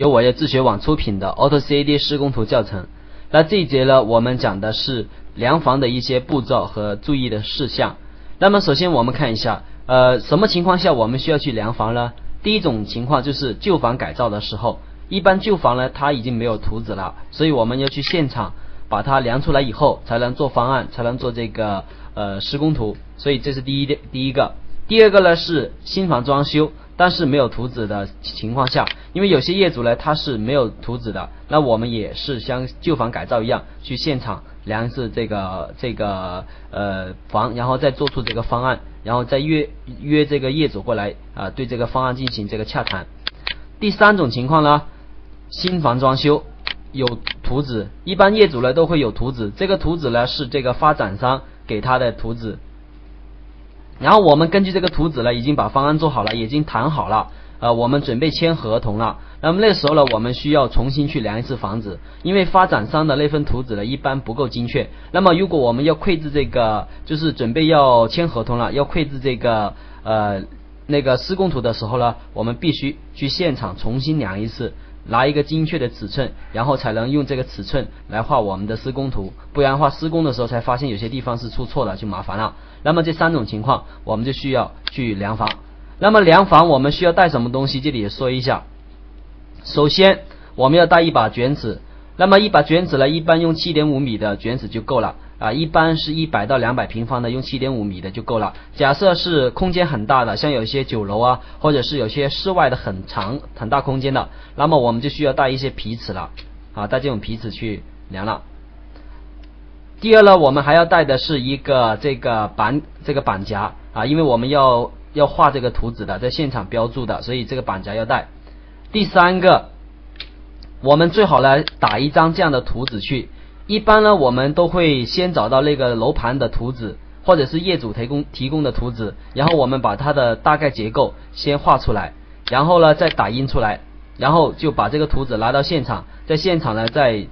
由我业自学网出品的 AutoCAD 施工图教程。那这一节呢，我们讲的是量房的一些步骤和注意的事项。那么首先我们看一下，什么情况下我们需要去量房呢？第一种情况就是旧房改造的时候，一般旧房呢它已经没有图纸了，所以我们要去现场把它量出来以后，才能做方案，才能做这个施工图。所以这是第一个。第二个呢是新房装修，但是没有图纸的情况下，因为有些业主呢他是没有图纸的，那我们也是像旧房改造一样，去现场量是这个房，然后再做出这个方案，然后再约这个业主过来对这个方案进行这个洽谈。第三种情况呢，新房装修有图纸，一般业主呢都会有图纸，这个图纸呢是这个发展商给他的图纸，然后我们根据这个图纸呢已经把方案做好了，已经谈好了，我们准备签合同了。那么那时候呢，我们需要重新去量一次房子，因为发展商的那份图纸呢一般不够精确。那么如果我们要绘制这个，就是准备要签合同了，要绘制这个那个施工图的时候呢，我们必须去现场重新量一次，拿一个精确的尺寸，然后才能用这个尺寸来画我们的施工图，不然的话施工的时候才发现有些地方是出错了，就麻烦了。那么这三种情况我们就需要去量房。那么量房我们需要带什么东西，这里也说一下。首先我们要带一把卷尺，那么一把卷尺呢一般用 7.5 米的卷尺就够了一般是100到200平方的用 7.5 米的就够了。假设是空间很大的，像有些酒楼或者是有些室外的很大空间的，那么我们就需要带一些皮尺了带这种皮尺去量了。第二呢，我们还要带的是一个这个板夹因为我们要画这个图纸的，在现场标注的，所以这个板夹要带。第三个，我们最好来打一张这样的图纸去。一般呢我们都会先找到那个楼盘的图纸，或者是业主提供的图纸，然后我们把它的大概结构先画出来，然后呢再打印出来，然后就把这个图纸拿到现场，在现场呢再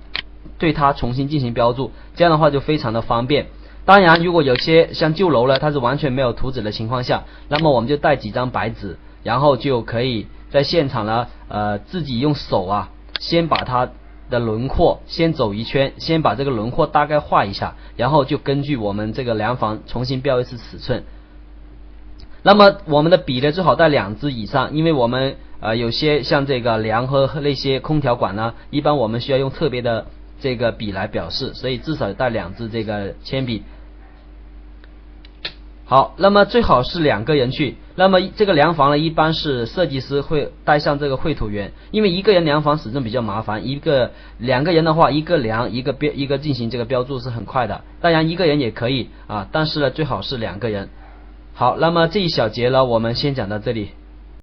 对它重新进行标注，这样的话就非常的方便。当然如果有些像旧楼呢它是完全没有图纸的情况下，那么我们就带几张白纸，然后就可以在现场呢自己用手先把它的轮廓先走一圈，先把这个轮廓大概画一下，然后就根据我们这个量房重新标一次尺寸。那么我们的笔呢最好带2支以上，因为我们有些像这个梁和那些空调管呢，一般我们需要用特别的这个笔来表示，所以至少带2支这个铅笔。好，那么最好是2个人去。那么这个量房呢一般是设计师会带上这个绘图员，因为一个人量房始终比较麻烦，2个人的话，一个量一个进行这个标注是很快的，当然1个人也可以但是呢最好是2个人。好，那么这一小节呢我们先讲到这里。